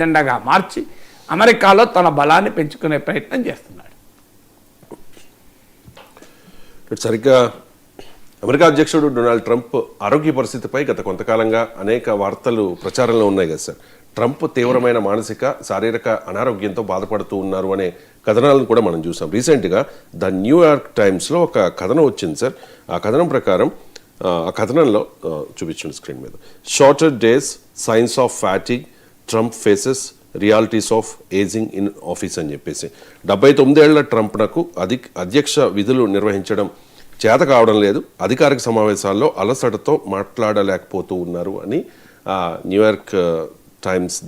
ఎజెండాగా మార్చి అమెరికాలో తన బలాన్ని పెంచుకునే ప్రయత్నం చేస్తున్నాడు. సరిగ్గా అమెరికా అధ్యక్షుడు డొనాల్డ్ ట్రంప్ ఆరోగ్య పరిస్థితిపై గత కొంతకాలంగా అనేక వార్తలు ప్రచారంలో ఉన్నాయి కదా సార్. ట్రంప్ తీవ్రమైన మానసిక శారీరక అనారోగ్యంతో బాధపడుతూ ఉన్నారు అనే కథనాలను కూడా మనం చూసాం. రీసెంట్గా ద న్యూయార్క్ టైమ్స్లో ఒక కథనం వచ్చింది సార్. ఆ కథనం ప్రకారం ఆ కథనంలో చూపించండి స్క్రీన్ మీద, shorter days, science of fatigue, Trump faces realities of ageing in office అని చెప్పేసి 79 ఏళ్ల ట్రంప్నకు అధ్యక్ష విధులు నిర్వహించడం చేత కావడం లేదు, అధికారిక సమావేశాల్లో అలసటతో మాట్లాడలేకపోతూ ఉన్నారు అని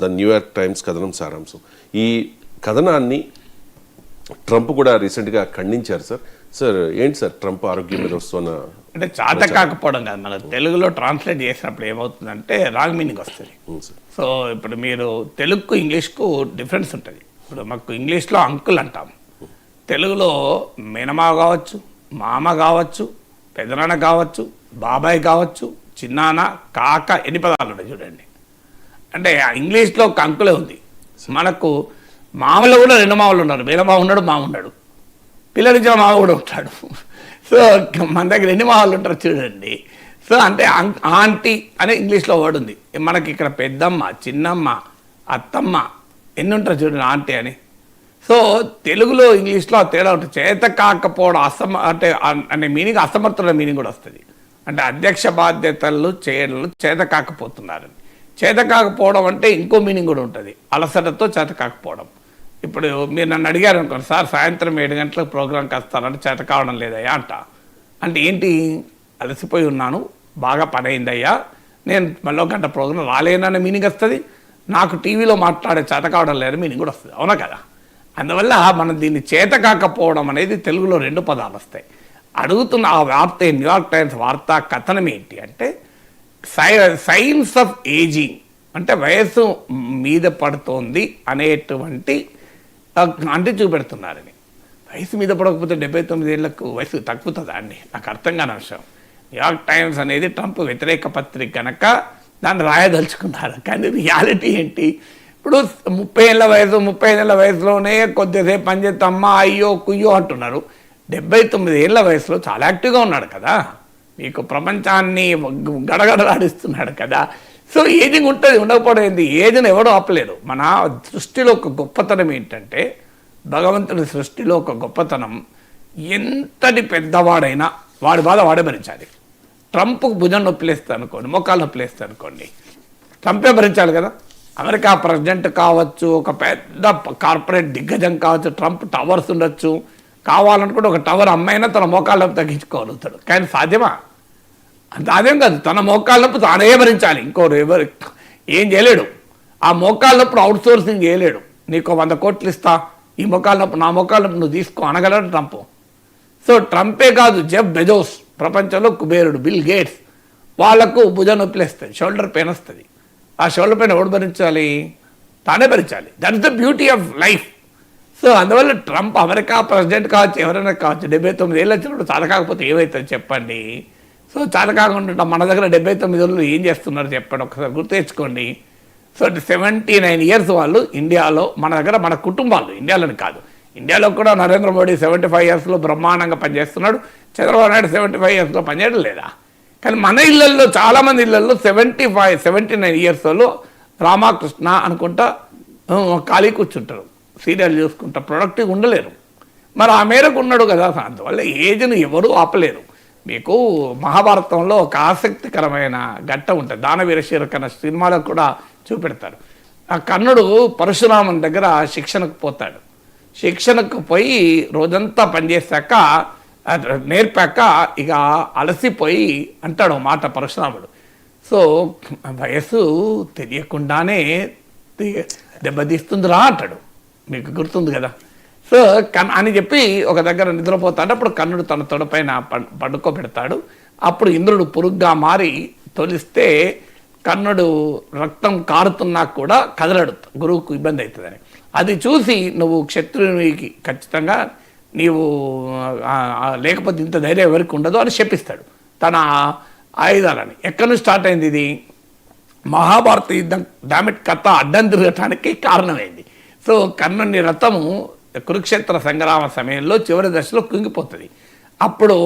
ద న్యూయార్క్ టైమ్స్ కథనం సారాంశం. ఈ కథనాన్ని ట్రంప్ కూడా రీసెంట్గా ఖండించారు సార్. సార్ ఏంటి సార్ ట్రంప్ ఆరోగ్యం మీద వస్తున్న అంటే చేత కాకపోవడం కాదు, మన తెలుగులో ట్రాన్స్లేట్ చేసినప్పుడు ఏమవుతుందంటే రాంగ్ మీనింగ్ వస్తుంది. సో ఇప్పుడు మీరు తెలుగుకు ఇంగ్లీష్కు డిఫరెన్స్ ఉంటుంది. ఇప్పుడు మాకు ఇంగ్లీష్లో అంకుల్ అంటాం, తెలుగులో మేనమావ కావచ్చు, మామ కావచ్చు, పెదనాన్న కావచ్చు, బాబాయ్ కావచ్చు, చిన్నాన్న, కాక, ఎన్ని పదాలు ఉంటాయి చూడండి. అంటే ఇంగ్లీష్లో ఒక అంకులే ఉంది. మనకు మామలో కూడా 2 మామలు ఉన్నారు, మేనమావ ఉన్నాడు, మామ ఉన్నాడు, పిల్లలిచ్చిన మామ కూడా ఉంటాడు. సో మన దగ్గర ఎన్ని మామలు ఉంటారు చూడండి. సో అంటే ఆంటీ అనే ఇంగ్లీష్లో వర్డ్ ఉంది. మనకి ఇక్కడ పెద్దమ్మ, చిన్నమ్మ, అత్తమ్మ ఎన్ని ఉంటారు చూడండి ఆంటీ అని. సో తెలుగులో ఇంగ్లీష్లో తేడా ఉంటుంది. చేత కాకపోవడం అనే మీనింగ్ అసమర్థుల మీనింగ్ కూడా వస్తుంది. అంటే అధ్యక్ష బాధ్యతలు చేయడంలో చేత కాకపోతున్నారని. చేత కాకపోవడం అంటే ఇంకో మీనింగ్ కూడా ఉంటుంది, అలసటతో చేత కాకపోవడం. ఇప్పుడు మీరు నన్ను అడిగారు అనుకోండి, సార్ సాయంత్రం 7 గంటలకు ప్రోగ్రామ్కి వస్తానంటే చేత కావడం లేదయ్యా అంట. అంటే ఏంటి, అలసిపోయి ఉన్నాను, బాగా పని అయిందయ్యా, నేను మళ్ళీ 1 గంట ప్రోగ్రాం రాలేననే మీనింగ్ వస్తుంది, నాకు టీవీలో మాట్లాడే చేత కావడం లేదని మీనింగ్ కూడా వస్తుంది. అవునా కదా? అందువల్ల మనం దీన్ని చేత కాకపోవడం అనేది తెలుగులో 2 పదాలు వస్తాయి. అడుగుతున్న ఆ వార్త, న్యూయార్క్ టైమ్స్ వార్తా కథనం ఏంటి అంటే సైన్స్ ఆఫ్ ఏజింగ్, అంటే వయస్సు మీద పడుతోంది అనేటువంటి అంటే చూపెడుతున్నారని. వయసు మీద పడకపోతే 79 ఏళ్లకు వయసు తగ్గుతుందా అండి? నాకు అర్థం కాని అంశం. న్యూయార్క్ టైమ్స్ అనేది ట్రంప్ వ్యతిరేక పత్రిక కనుక దాన్ని రాయదలుచుకున్నారు. కానీ రియాలిటీ ఏంటి, ఇప్పుడు 30 ఏళ్ళ వయసు, 35 ఏళ్ళ వయసులోనే కొద్దిసేపు పనిచేస్తే అమ్మ అయ్యో కుయ్యో అంటున్నారు. 79 ఏళ్ళ వయసులో చాలా యాక్టివ్గా ఉన్నాడు కదా, మీకు ప్రపంచాన్ని గడగడలాడిస్తున్నాడు కదా. సో ఏజింగ్ ఉంటుంది, ఉండకపోవడం ఏంటి, ఏజ్ని ఎవడో ఆపలేరు. మన సృష్టిలో ఒక గొప్పతనం ఏంటంటే, భగవంతుడి సృష్టిలో ఒక గొప్పతనం, ఎంతటి పెద్దవాడైనా వాడి బాధ వాడే భరించాలి. ట్రంప్కు భుజం నొప్పిలేస్తా అనుకోండి, మోకాలు నొప్పిలేస్తా అనుకోండి, ట్రంపే భరించాలి కదా. అమెరికా ప్రెసిడెంట్ కావచ్చు, ఒక పెద్ద కార్పొరేట్ దిగ్గజం కావచ్చు, ట్రంప్ టవర్స్ ఉండొచ్చు, కావాలనుకుంటే ఒక టవర్ అమ్మైనా తన మోకాళ్ళకు తగ్గించుకోగలుగుతాడు. కానీ సాధ్యమా? అంత అదేం కాదు, తన మోకాళ్ళప్పుడు తానే భరించాలి, ఇంకోరు ఎవరు ఏం చేయలేడు. ఆ మోకాళ్ళప్పుడు అవుట్ సోర్సింగ్ చేయలేడు. నీకు 100 కోట్లు ఇస్తా, ఈ మోకాళ్ళప్పుడు నా మోకాళ్ళప్పుడు నువ్వు తీసుకో అనగలడు ట్రంప్. సో ట్రంపే కాదు, జెఫ్ బెజోస్, ప్రపంచంలో కుబేరుడు, బిల్ గేట్స్, వాళ్లకు భుజం నొప్పులు వస్తుంది, షోల్డర్ పెయిన్ వస్తుంది. ఆ షోల్డర్ పెయిన్ ఎవడు భరించాలి? తానే భరించాలి. That is the beauty of life. So అందువల్ల ట్రంప్ అమెరికా ప్రెసిడెంట్ కావచ్చు, ఎవరైనా కావచ్చు, 79 ఏళ్ళు వచ్చినప్పుడు చాలా కాకపోతే ఏమవుతుంది చెప్పండి. సో చాలా కాకుండా మన దగ్గర 79 ఏళ్ళు ఏం చేస్తున్నారు చెప్పండి, ఒకసారి గుర్తు తెచ్చుకోండి. సో 79 ఇయర్స్ వాళ్ళు ఇండియాలో, మన దగ్గర మన కుటుంబాలు, ఇండియాలోని కాదు, ఇండియాలో కూడా నరేంద్ర మోడీ 75 ఇయర్స్లో బ్రహ్మాండంగా పనిచేస్తున్నాడు, చంద్రబాబు నాయుడు 75 ఇయర్స్లో పనిచేయడం లేదా. కానీ మన ఇళ్లలో, చాలామంది ఇళ్లలో 79 ఇయర్స్ వాళ్ళు రామకృష్ణ అనుకుంటా ఖాళీ కూర్చుంటారు, సీరియల్ చూసుకుంటా, ప్రొడక్టివ్ ఉండలేరు. మరి ఆ మేరకు ఉన్నాడు కదా. అందువల్ల ఏజ్ను ఎవరూ ఆపలేరు. మీకు మహాభారతంలో ఒక ఆసక్తికరమైన ఘట్టం ఉంటుంది, దానవీర శూరకర్ణ సినిమాలో కూడా చూపెడతారు. ఆ కర్ణుడు పరశురాముని దగ్గర శిక్షణకు పోతాడు. శిక్షణకు పోయి రోజంతా పనిచేశాక, నేర్పాక ఇక అలసిపోయి అంటాడు మాట పరశురాముడు, సో వయస్సు తెలియకుండానే దెబ్బతీస్తుందిరా అంటాడు, మీకు గుర్తుంది కదా. సో అని చెప్పి ఒక దగ్గర నిద్రపోతాడు. అప్పుడు కర్ణుడు తన తొడపైన పడుకోబెడతాడు. అప్పుడు ఇంద్రుడు పురుగ్గా మారి తొలిస్తే కర్ణుడు రక్తం కారుతున్నా కూడా కదలడు, గురువుకు ఇబ్బంది అవుతుందని. అది చూసి నువ్వు క్షత్రునికి ఖచ్చితంగా నీవు లేకపోతే ఇంత ధైర్యం ఎవరికి ఉండదు అని శపిస్తాడు తన ఆయుధాలని. ఎక్కడి నుంచి స్టార్ట్ అయింది ఇది? మహాభారత యుద్ధం డామిట్ కథ అడ్డం తిరగటానికి కారణమైంది. సో కర్ణుని రథము కురుక్షేత్ర సంగ్రామ సమయంలో చివరి దశలో కుంగిపోతుంది. అప్పుడు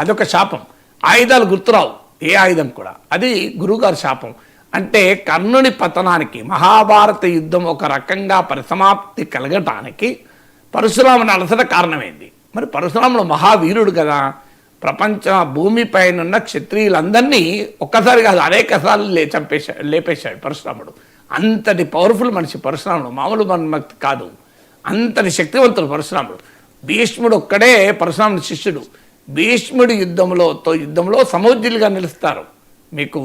అదొక శాపం, ఆయుధాలు గుర్తురావు, ఏ ఆయుధం కూడా. అది గురువుగారి శాపం. అంటే కర్ణుని పతనానికి మహాభారత యుద్ధం ఒక రకంగా పరిసమాప్తి కలగటానికి పరశురాముని అలసట కారణమైంది. మరి పరశురాముడు మహావీరుడు కదా, ప్రపంచ భూమిపైన ఉన్న క్షత్రియులందరినీ ఒక్కసారి కాదు అనేక సార్లు లేపేశాడు పరశురాముడు. అంతటి పవర్ఫుల్ మనిషి పరశురాముడు, మామూలు మన్మక్తి కాదు, అంతటి శక్తివంతుడు పరశురాముడు. భీష్ముడు ఒక్కడే పరశురాముడి శిష్యుడు. భీష్ముడి యుద్ధంలో సమౌజ్యులుగా నిలుస్తారు. మీకు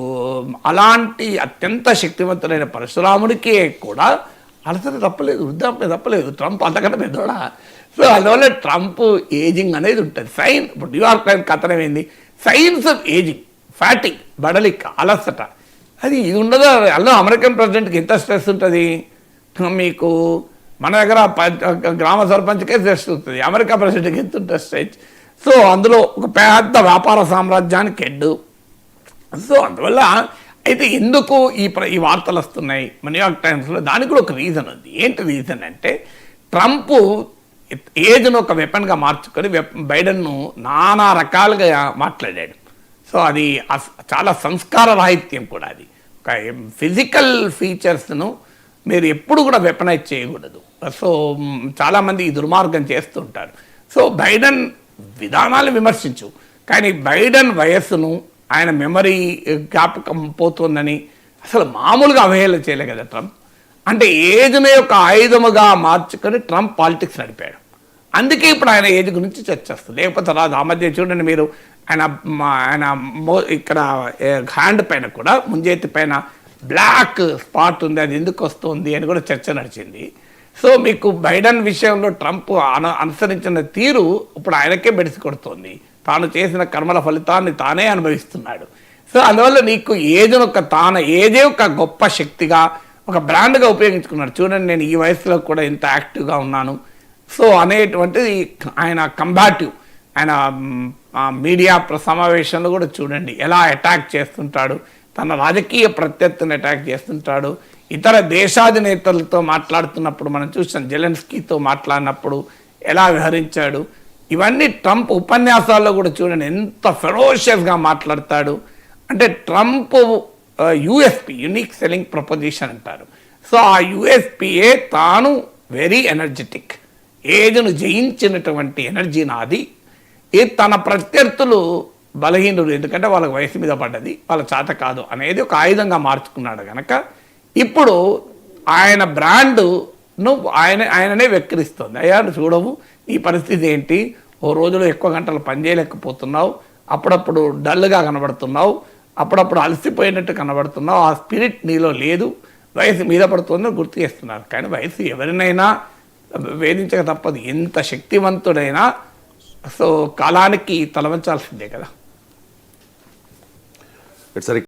అలాంటి అత్యంత శక్తివంతుడైన పరశురాముడికి కూడా అలసట తప్పలేదు, వృద్ధాప్యం తప్పలేదు. ట్రంప్ అంతకంటే పెద్దోడా. సో అందువల్ల ట్రంప్ ఏజింగ్ అనేది ఉంటుంది. ఇప్పుడు న్యూయార్క్ టైమ్స్ కథనం ఏంది, సైన్స్ ఆఫ్ ఏజింగ్, ఫ్యాటింగ్, బడలిక, అలసట. అది ఇది ఉండదు. అందులో అమెరికన్ ప్రెసిడెంట్కి ఎంత స్ట్రెస్ ఉంటుంది. మీకు మన దగ్గర గ్రామ సర్పంచ్కే స్ట్రెస్ ఉంటుంది, అమెరికా ప్రెసిడెంట్కి ఎంత ఉంటుంది స్ట్రెస్. సో అందులో ఒక పెద్ద వ్యాపార సామ్రాజ్యానికి హెడ్. సో అందువల్ల అయితే ఎందుకు ఈ వార్తలు వస్తున్నాయి న్యూయార్క్ టైమ్స్లో, దానికి కూడా ఒక రీజన్ ఉంది. ఏంటి రీజన్ అంటే ట్రంప్ ఏజ్ను ఒక వెపన్గా మార్చుకొని బైడెన్ను నానా రకాలుగా మాట్లాడాడు. సో అది చాలా సంస్కార రాహిత్యం కూడా. అది ఒక ఫిజికల్ ఫీచర్స్ను మీరు ఎప్పుడు కూడా వెపనైజ్ చేయకూడదు. సో చాలామంది ఈ దుర్మార్గం చేస్తుంటారు. సో బైడెన్ విధానాలు విమర్శించు, కానీ బైడెన్ వయస్సును, ఆయన మెమరీ జ్ఞాపకం పోతుందని అసలు మామూలుగా అవహేళన చేయలే కదా ట్రంప్. అంటే ఏజ్ని ఒక ఆయుధముగా మార్చుకొని ట్రంప్ పాలిటిక్స్ నడిపాడు. అందుకే ఇప్పుడు ఆయన ఏజ్ గురించి చర్చ వస్తుంది, లేకపోతే రాదు. ఆ మధ్య చూడండి మీరు, ఆయన ఇక్కడ హ్యాండ్ పైన కూడా, ముంజేతి పైన బ్లాక్ స్పాట్ ఉంది, అది ఎందుకు వస్తుంది అని కూడా చర్చ నడిచింది. సో మీకు బైడెన్ విషయంలో ట్రంప్ అనుసరించిన తీరు ఇప్పుడు ఆయనకే బెడిసి కొడుతుంది. తాను చేసిన కర్మల ఫలితాన్ని తానే అనుభవిస్తున్నాడు. సో అందువల్ల నీకు ఏజే ఒక గొప్ప శక్తిగా, ఒక బ్రాండ్గా ఉపయోగించుకున్నాడు. చూడండి నేను ఈ వయసులో కూడా ఇంత యాక్టివ్గా ఉన్నాను సో అనేటువంటిది ఆయన కంబాటివ్. ఆయన మీడియా సమావేశంలో కూడా చూడండి ఎలా అటాక్ చేస్తుంటాడు, తన రాజకీయ ప్రత్యర్థిని అటాక్ చేస్తుంటాడు. ఇతర దేశాధినేతలతో మాట్లాడుతున్నప్పుడు మనం చూసాం, జెలెన్స్కీతో మాట్లాడినప్పుడు ఎలా వ్యవహరించాడు. ఇవన్నీ ట్రంప్ ఉపన్యాసాల్లో కూడా చూడండి ఎంత ఫెరోషియస్గా మాట్లాడతాడు. అంటే Trump USP, unique selling proposition అంటారు. సో ఆ యూఎస్పీఏ తాను వెరీ ఎనర్జెటిక్, ఏజ్ను జయించినటువంటి ఎనర్జీ నాది. తన ప్రత్యర్థులు బలహీనులు, ఎందుకంటే వాళ్ళకి వయసు మీద పడ్డది, వాళ్ళ చేత కాదు అనేది ఒక ఆయుధంగా మార్చుకున్నాడు కనుక ఇప్పుడు ఆయన బ్రాండ్ను ఆయననే వెక్కిరిస్తుంది. అయ్యా చూడవు ఈ పరిస్థితి ఏంటి, ఓ రోజులో ఎక్కువ గంటలు పనిచేయలేకపోతున్నావు, అప్పుడప్పుడు డల్గా కనబడుతున్నావు, అప్పుడప్పుడు అలసిపోయినట్టు కనబడుతున్నావు, ఆ స్పిరిట్ నీలో లేదు, వయసు మీద పడుతుందని గుర్తు చేస్తున్నారు. కానీ వయసు ఎవరినైనా వేధించక తప్పదు, ఎంత శక్తివంతుడైనా. సో కాలానికి తలవంచాల్సిందే కదా. సరే.